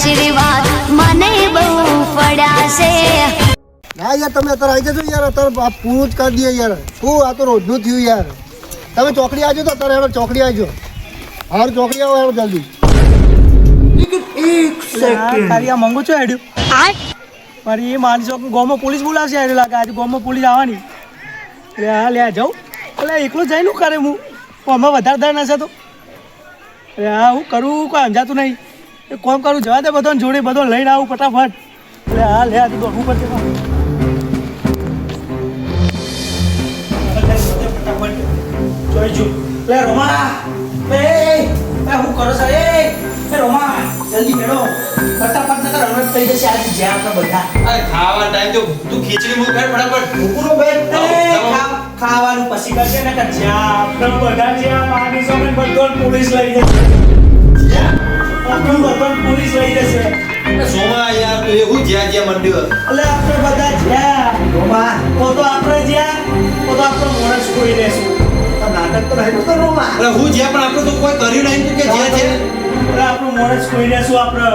આશીર્વાદ મને બહુ પડ્યા છે. ના યાર તમે અત્યારે આવી જજો યાર, અત્યારે પૂરું જ કરી દઈએ યાર. શું આ તો રોજનું થયું યાર. તમે ચોકડી આવજો તો અત્યારે હવે ચોકડી આવજો. હાર ચોકડી આવો યાર જલ્દી. એક સેકન્ડ તારી આ મંગો છો હેડ્યો મારી એ માનસો ગામમાં પોલીસ બોલાવશે હેડ્યો લાગે આજે ગામમાં પોલીસ આવવાની. એટલે હા લે જાઉં એટલે એકલો જઈને કરે હું આમાં વધારે દર નશે તો એટલે હા હું કરું કોઈ સમજાતું નહીં એ કોમ કરું જવા દે બધો જોડે બધો લઈને આવું ફટાફટ. એટલે હા લે આજે દોડવું પડશે ફટાફટ જોઈ જો લે રોમા એ હું કરો સર એ રોમા જલ્દી મેળો ફટાફટ નકર રમત થઈ જશે આજે જ્યાં આપણે બધા. અરે ખાવા ટાઈમ તો તું ખીચડી મૂક ફટાફટ મૂકુનો બેન ખાવાનું પછી કરજે ને કે જ્યાં આપણે બધા જ્યાં પાણી સોમે બધો પોલીસ લઈ જશે. આપણું બધો પોલીસ લઈ જશે. સોમા યાર તું એવું જ્યાં જ્યાં મંડ્યો એટલે આપણે બધા જ્યાં રોમા તો આપણે જ્યાં તો આપણો મોણસ કોઈ રહેશું. નાટક તો રહ્યું તો રોમા અરે હું જ્યાં પણ આપણે તો કોઈ કર્યું નહીં તું કે જ્યાં છે એટલે આપણું મોણસ કોઈ રહેશું આપણે.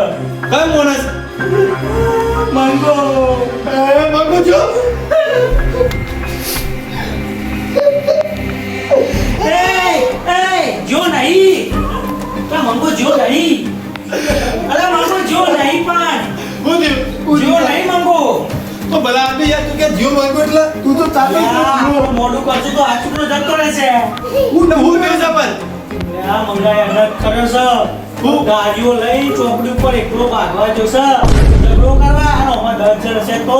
કઈ મોણસ મંગો મંગુ છો જો નહીં મંગો જો નહીં અરે મંગો જો નહીં પણ જો નહીં મંગો તો ભલા આપી યાર તું કે જીવ મંગુ એટલે તું તો ચાલે મોડું કરશું તો આચુકડો જતો રહેશે. હું ને સપન આ મંગાય અલગ કર્યો છે હું ગાડીઓ લઈ ચોકડી ઉપર એકલો ભાગવા જોશે ઝઘડો કરવા અને આમાં 10 જણ હશે તો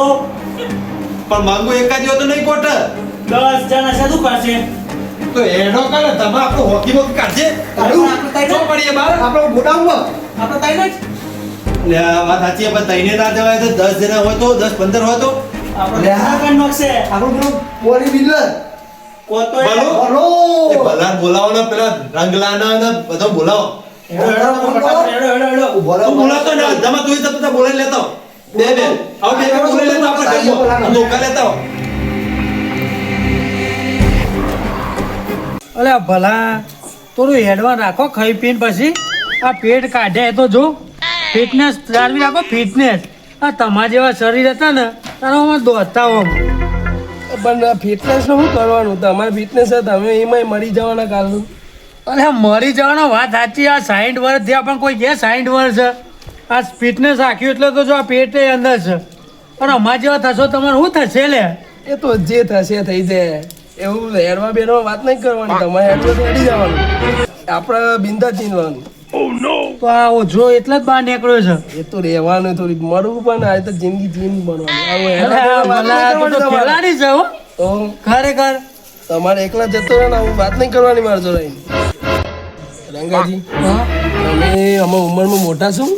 પણ મંગુ એક જ તો નહીં કોટ 10 જણ હશે શું કરશે તો એનો કરે તમે આપણો હોકી બોકી કાઢજે જો પડીએ બાર આપણો ગોડાઉનમાં આપણે તઈ ને લે આ વાત સાચી પણ તઈને ના જવાય તો 10 જણા હોય તો 10 15 હોય તો આપણે કણ નોકશે આપણો બોડી બિલ્ડર કોતો બોલો એ ભલા બોલાવો ને પેલા રંગલાના ને બધો બોલાવો તું બોલાતો ને જમા તું તો બોલાઈ લેતો બે હવે બે બોલાઈ લેતો આપણે ઘરમાં ધોકા લેતા અલે ભલા થોડું હેડવા રાખો ખાઈ પીને પછી આ પેટ કાઢે તો જો ફિટનેસ જાળવી રાખો ફિટનેસ. આ તમારા જેવા શરીર હતા ને તારામાં દોડતા હોમ પણ ફિટનેસ નું શું કરવાનું તમારે ફિટનેસ તમે એમાંય મરી જવાના કારણ. અરે મરી જવાનો વાત સાચી. આ 60 વર્ષ થયા પણ કોઈ કે 60 વર્ષ છે આ ફિટનેસ રાખ્યું એટલે તો જો આ પેટે અંદર છે અને અમારા જેવા થશો તમારે શું થશે લે એ તો જે થશે થઈ જાય એવું હેડવા બેડવા વાત નહીં કરવાની તમારે હેડવા હેડી જવાનું આપણે બિંદા ચીનવાનું. તો આ ઓછો એટલે જ બહાર નીકળ્યો છે. એ તો રહેવાનું થોડીક મળવું પણ આ તો જિંદગી જીન બનવાની ખેલાડી છે હો તો ખરેખર. તમારે એકલા જતો રહે ને હું વાત નહીં કરવાની મારજો રહી રંગાજી અમે અમે ઉંમરમાં મોટા છું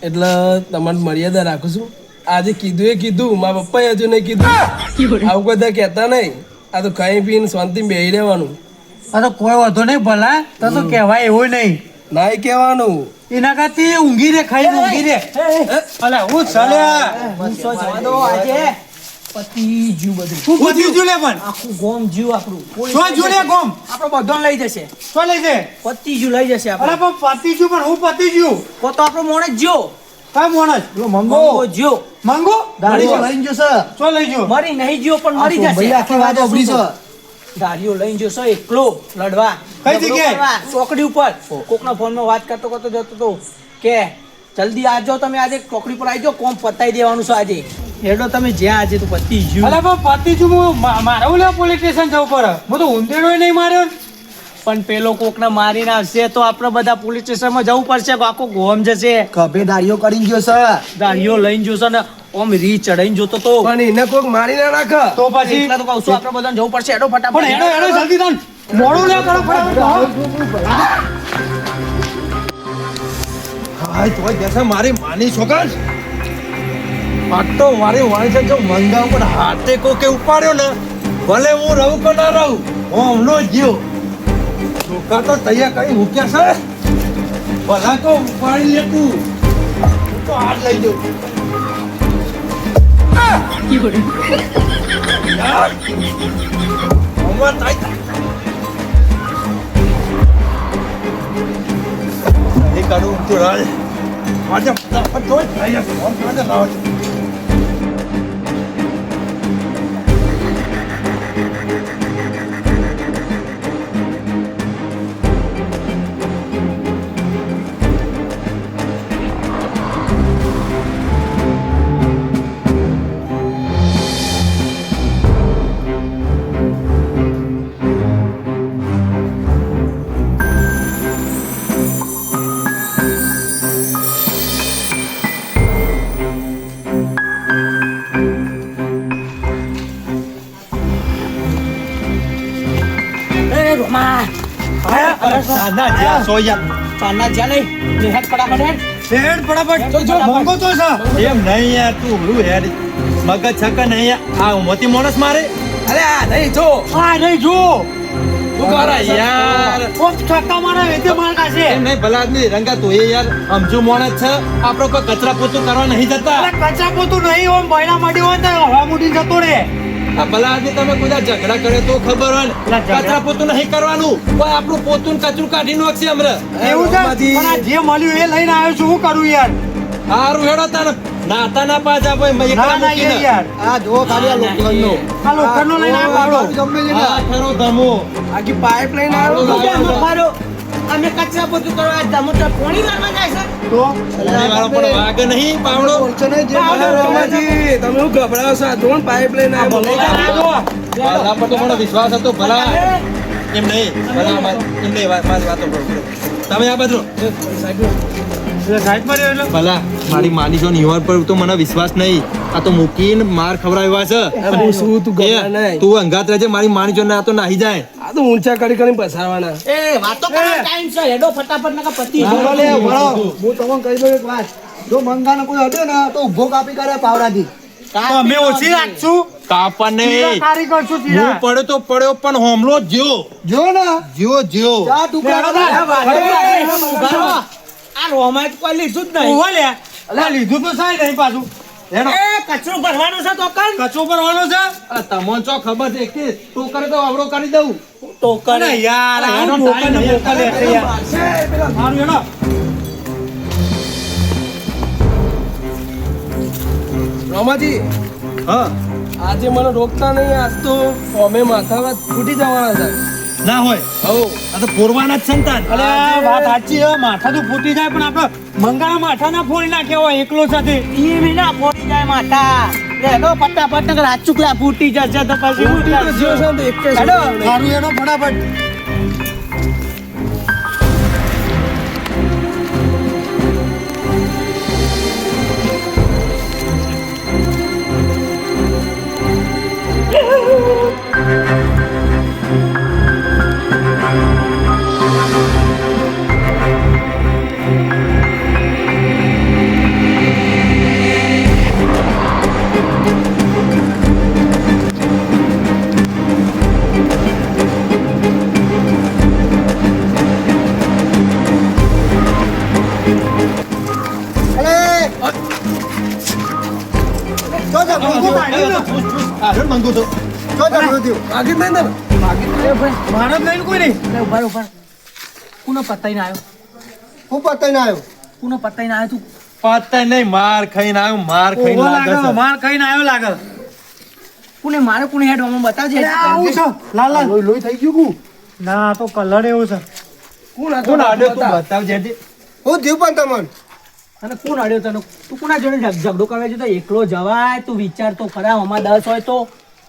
એટલે તમારી મર્યાદા રાખું છું. આજે કીધું એ કીધું મારા પપ્પાએ હજુ નહીં કીધું આવું બધા કહેતા નહીં. આ તો ખાઈ પીને શાંતિ બેહી રહેવાનું. આ તો કોઈ વાંધો નહીં ભલા તો કહેવાય એવું નહીં ના કહેવાનું એના કરતી ઊંઘી રે ખાઈને ઊંઘી રે. અલા હું ચાલ્યા પતિ જીવ બધું હું પતિ જીવ લે પણ આખું ગોમ જીવ આપણું શું જીવ લે ગોમ આપણો બધો લઈ જશે. શું લઈ જશે? પતિ જીવ લઈ જશે આપણે. અરે પણ પતિ જીવ પણ હું પતિ જીવ કો તો આપણો મોણસ જીવ કા મોણસ મંગો જીવ મંગો દાડીઓ લઈ જશે. શું લઈ ગયો? મરી નહીં જીવ પણ મરી જશે. આખી વાત ઓબડી છે. દાડીઓ લઈ જશે એકલો લડવા કઈ જગ્યાએ ચોકડી ઉપર કોકના ફોનમાં વાત કરતો જતો તો કે જલ્દી આજો તમે આજે ચોકડી પર આવજો કોમ પતાઈ દેવાનું છે આજે. હેડો તમે જ્યાં આજે તો પતિ જ્યુ. અલે પણ પતિ જ્યુ મારે ઓલે પોલીસ સ્ટેશન જવું પડે. હું તો ઊંધેડો નહીં માર્યો પણ પેલો કોકને મારીને આવશે તો આપણે બધા પોલીસ સ્ટેશનમાં જવું પડશે. આખો ગોમ જશે. ખભે દાડીઓ કરીને ગયો છે. દાડીઓ લઈને જોશે ને ઓમ રી ચડાઈને જોતો તો પણ એને કોક મારી ના નાખે તો પછી એટલા તો કહું છું આપણે બધાને જવું પડશે. હેડો ફટાફટ પણ હેડો જલ્દી તાન મોડું ના કરો ફટાફટ. હાય તોય દેખા મારી માની છોકરા પાટો મારી વાણી છે જો મંગા ઉપર હાથે કોકે ઉપાડ્યો ને ભલે હું રહું કે ના રહું હું હમણો ગયો છોકરા તો તૈયાર કરી મૂક્યા છે ભલા તો ઉપાડી લે તું તો હાથ લઈ જાઉં યાર હમણાં થાય એ કાઢું તું રાજ વાજે ફટાફટ જોઈ યાર ફોન કાઢે લાવો છો. એ રોમા ના જ્યાં સો યાર ચાના જા નહીં નિહાત ફટાફટ હેડ શેડ ફટાફટ જો મોંઘો તો છે એમ નહીં યાર તું ઉડું હેડ મગજ છક્કા નહીં યાર આ મોતી માણસ મારે અરે આ નહીં જો આ નહીં જો તું કરે યાર કોમ છક્કા મારે એતે માર કાશે એમ નહીં ભલા આદમી રંગા તો એ યાર સમજુ માણસ છે આપણો કોઈ કચરા પોતું કરવા નહીં જતા કચરા પોતું નહીં ઓમ બૈણા માડી હોય તો હવા મુડી જતો રે આ ભલા આદમી તમે કોઈ દાડો ઝઘડા કરે તો ખબર હોય ને કચરા પોતું નહીં કરવાનું કોઈ આપણું પોતું ને કચરું કાઢી નાખશે હમણાં એવું છે પણ આ જે મળ્યું એ લઈને આવ્યો છું શું કરું યાર હારું હેડો તાને નાતા ના પાછા ભાઈ મેં એકલા મૂકીને યાર આ જો ખાલી આ લોખંડનો લઈને આવ્યો ગમે છે ને આ ખરો ધમો આખી પાઇપ લઈને આવ્યો મારો અમે કચરા પોતું કરવા આ ધમોટા પોણી લાવવા જાય છે તો મારો પણ વાગે નહીં પાવડો બોલશો નહીં જે રમાજી તમે હું ગભરાવો છો આ જોન પાઇપ લઈને આવ્યો ભલા પર તો મને વિશ્વાસ હતો ભલા એમ નહીં ભલા એમ નહીં મારી વાતો કરો તમે આ બાજુ ભલા મારી માની છો નિવાર પર તો મને વિશ્વાસ નહીં આ તો મૂકીને માર ખવડાવ્યા છે હું શું તું ગભરા નહીં તું અંગાત રહેજે મારી માની છો ને આ તો નાહી જાય આ તો ઊંચા કરી કરીને પસારવાના એ વાતો કરો ટાઈમ છે હેડો ફટાફટ નકા પતિ ભલે ભલો હું તમને કહી દઉં એક વાત જો મંગાનો કોઈ હડ્યો ને તો ઉભો કાપી કરે પાવડાથી તો અમે ઓછી રાખશું કાપા નહીં હું પડ્યો તો પડ્યો પણ હોમલો જ્યો જો ને જ્યો આ ટુકડા આ રોમાય કોઈ લીધું જ નહીં લીધું તો સાહેબ નહીં પાછું એ કચરો ભરવાનું છે તો કણ કચો પરવાનો છે તમને ચો ખબર છે કે તું કરે તો આવડો કરી દઉં તો કરે યાર આનો ટાઈમ નહીં કરે યાર મારું હેડો રમાજી હા આજે મને રોકતા નહીં આજ તો અમે માથા વાત ફૂટી જવાના છે ના હોય હો આ તો પોરવાના જ સંતાન અરે વાત સાચી છે માથા તો ફૂટી જાય પણ આપણે મંગાના માથા ના ફોડી નાખ્યા હોય એકલો સાથે ઈ વિના ફોડી જાય માતા હેડો ફટાફટ નકર આ ચુકલા ફૂટી જશે તો પછી ફૂટી તો જ્યો છે ને તો એક જ હેડો. સારું એનો ફટાફટ મંગુ તો માગી જ નહીં ને મારા લઈને કોઈ નહીં ઉભા ઉભા કુનો પતાઈને આવ્યો હું પતાઈને આવ્યો કુનો પતાઈને આવ્યો તું પતા નહીં માર ખાઈને આવ્યો માર ખાઈને લાગે છે માર ખાઈને આવ્યો લાગે કુને મારે કુને હેડ અમે બતાવજે આવું છે લાલ લાલ લોહી થઈ ગયું કુ ના તો કલર એવો છે કોણ આડ્યો તું બતાવજે હું થયું પણ તમને અને કોણ અડ્યો તને તું કોના જોડે ઝઘડો કરવા જો તો એકલો જવાય તું વિચાર તો ખરા આમાં 10 હોય તો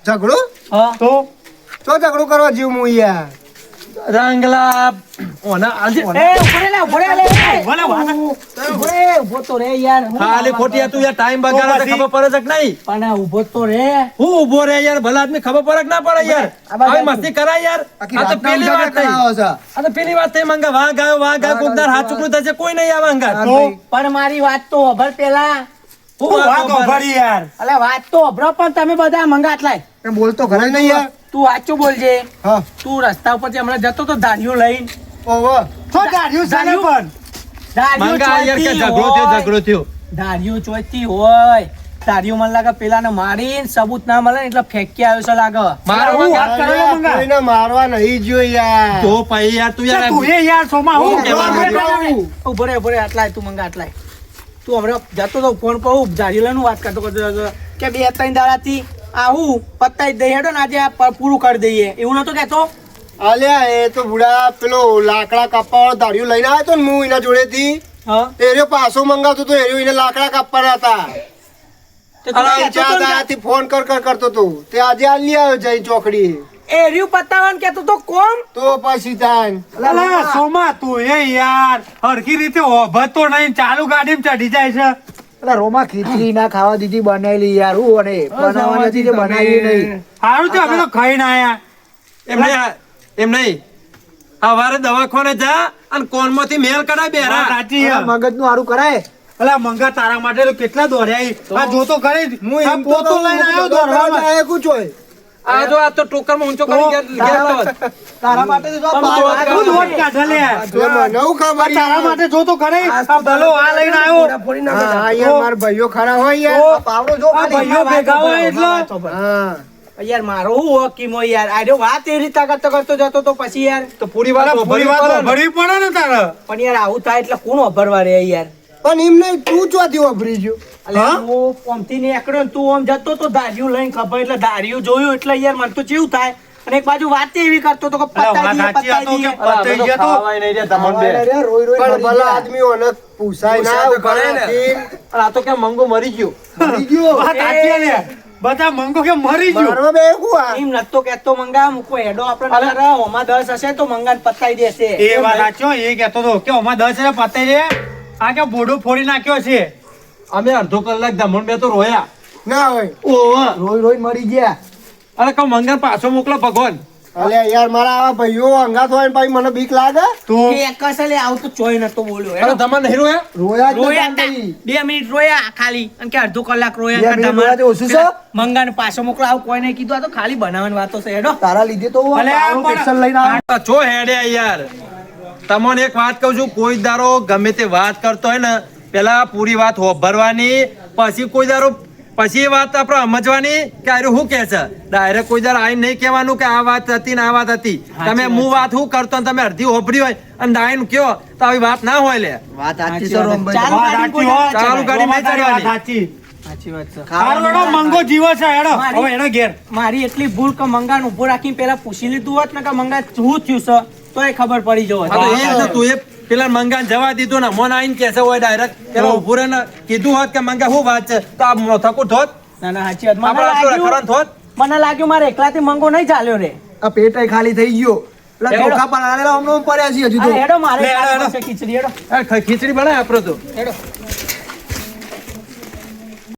ઝઘડો હા તો ઝઘડો કરવા જીવ હું યાર રંગલા ઓના આજે એ ઉભો રે લે ઉભો તો રે યાર હું ખાલી ખોટી તું યાર ટાઈમ બગાડે તો ખબર પડે છે કે નહીં પણ આ ઉભો તો રે હું ઊભો રે યાર ભલા આદમી ખબર પડે કે ના પડે યાર આવી મસ્તી કરાય યાર આ તો પેલી વાત થઈ આ તો પેલી વાત થઈ મંગા વાહ ગાયો કોકદાર હાથ ચુકડું થશે કોઈ નહીં આવે અંગાર પણ મારી વાત તો અભર પેલા હું વાત ખબરી યાર અલે વાત તો અભરો પણ તમે બધા મંગાત લાય બોલતો ઘરે નહીં યાર તું વાંચો બોલજે હા તું રસ્તા ઉપરથી હમણાં જતો તો ધારીઓ લઈને ઓહો તો ગાડીઓ ચાલે પણ મંગા યાર કે ઝઘડો થયો ધારીઓ ચોઈતી હોય ધારીઓ મને લાગે પેલાને મારીને સબૂત ના મળે ને એટલે ફેંકી આવ્યો છે લાગે મારો હું વાત કરો છો મંગા કોઈને મારવા નહીં જો યાર તો પછી યાર તું યાર તું એ યાર સોમાં હું હું કહેવાનું? ઉભો રે આટલાય તું મંગા આટલાય તું હમણાં જતો તો ફોન પર જારીલાનું વાત કરતો કે 2-3 દાડાથી આવું પતાઈ દઈ હેડો ને આજે આ પૂરું કરી દઈએ એવું નતો કહેતો. અલ્યા એ તો બુડા પેલો લાકડા કાપવા વાળો ધાર્યું લઈને આવ્યો તો ને હું એના જોડેથી હા એરિયો પાછો મંગાવતો તો એરિયો એને લાકડા કાપવાના હતા. તો તું કહેતો તો ને ત્યાંથી ફોન કરતો તો તે આજે આલી આવ્યો જઈ ચોકડી એ રહ્યું પતાવવાનું કહેતો તો કોમ તો પછી તાન અલા સોમા તું એ યાર હરખી રીતે ઓભતો નહીં ચાલુ ગાડીમાં ચડી જાય છે. અલા રોમા ખીચડી ના ખાવા દીધી બનાવેલી યાર હું અને બનાવવાની હતી તે બનાવી નહીં. સારું છે અમે તો ખાઈને આયા. એમ નહીં સવારે દવાખાને જા અને કોનમાંથી મેલ કઢાય બેરા. સાચી મગજ નું સારું કરાય. અલા મંગા તારા માટે તો કેટલા દોડ્યા આ જોતો કરે આ પોતો લઈને આવ્યો દોડવામાં. આયા કુછોય આ જો આ તો ટોકરમાં ઊંચો કરી ગયા. તારા માટે તો જો તું દોડ કાઢે લે. નવું ખબર તારા માટે જોતો કરે આ ભલો આ લઈને આવ્યો. હા યાર મારા ભાઈઓ ખરા હોય યાર પાવડો જો આ ભાઈઓ ભેગા હોય એટલે હા યાર મારો હું હકીમો યાર આર્યો વાત એ રીતે કરતો જતો તો પછી યાર તો પૂરી વાત ભરવી પડે ને તારે. પણ યાર આવું થાય એટલે કોણ અભરવા રે યાર. પણ એમ નહીં તું ચોથી વાપરી ગયો અલ્યા હું પોમથી નીકળ્યો ને તું આમ જતો તો ધાર્યું લઈને ખબર એટલે ધાર્યું જોયું એટલે યાર મને તો કેવું થાય અને એક બાજુ વાત એવી કરતો તો કે પતાઈ દઈએ. રોઈ રોઈ પણ ભલા આદમીઓને પૂછાય ના ઉભા રાખી. આ તો કે મંગો મરી ગયો. મરી ગયો વાત સાચી લે. બધા મંગો કે મરી ગયો. મારવા બે હું આ એમ નતો કેતો મંગા મૂકો હેડો આપણે ઓમાં 10 હશે તો મંગાને પતાઈ દેશે. એ વાત સાચો એ કહેતો તો કે ઓમાં 10 પતાઈ દે. આ કે બોડો ફોડી નાખ્યો છે. અમે અડધો કલાક ધમણ બે તો રોયા. ના હોય ઓહ રોઈ રોઈ મરી ગયા. અરે ક મંગન પાછો મોકલો ભગવાન. અલ્યા યાર મારા આવા ભાઈઓ અંગાત હોય ને પછી મને બીક લાગે તું કે એક અસલે આવું તો ચોય નતો બોલ્યો અરે હેડો. ધમણ નહીં રોયા. રોયા જ રોયા નતા તા. નહીં. 2 મિનિટ રોયા ખાલી અને કે અડધો કલાક રોયા બે કે મિનિટ તમારે રોયા તો ઓછું છે? મંગાને પાછો મોકલો આવું કોઈ નહીં કીધું આ તો ખાલી બનાવવાની વાતો છે હેડો. તારા લીધે તો હું અલે આ પાવડો પણ- કેપ્સલ લઈને આવ્યો. ચો હેડ્યા યાર. તમને એક વાત કહું છું કોઈ દારો ગમે તે વાત કરતો હોય ને પેલા પૂરી વાત હોભરવાની પછી કોઈ દારો પછી એ વાત આપણે સમજવાની કે આરે શું કહે છે. ડાયરેક્ટ કોઈ દારો આઈને નહીં કહેવાનું કે આ વાત હતી ને આ વાત હતી. તમે હું વાત શું કરતો ને તમે અડધી હોભરી હોય અને ડાયન કયો તો આવી વાત ના હોય લે. વાત સાચી છે સાચી વાત. રોમભાઈ. ચાલુ ગાડી કોઈ ના ચાલુ ચડાવે. ગાડી સાચી વાત છે. સારું હેડો, મંગો જીવો છે હેડો. મારી- હવે એનો ઘેર મારી એટલી ભૂલ કે મંગાને ઉભો રાખીને પેલા પૂછી લીધું હોત ને કે મંગા શું થયું છે તો એ ખબર પડી જવો હા તો એ જ ને તું એ પેલા મંગાને જવા દીધું ને મોન આઈને કેસે હોય ડાયરેક્ટ પેલા ઉભું રહે ને કીધું હોત કે મંગા શું વાત છે તો આ મોથાકું થોત ના ના સાચી વાત. આપણે આટલું રખડવાનું થોત. મને લાગ્યું મારે એકલાથી મંગો નહીં ચાલ્યો રે. આ પેટાઈ ખાલી થઈ ગયો. પેલા હેડો. ચોખા પર આલેલા હમણાં પડ્યા છે હજુ તો. હેડો મારે લે, હેડો, હેડો. ખીચડી હેડો ખીચડી બનાય આપડે તો હેડો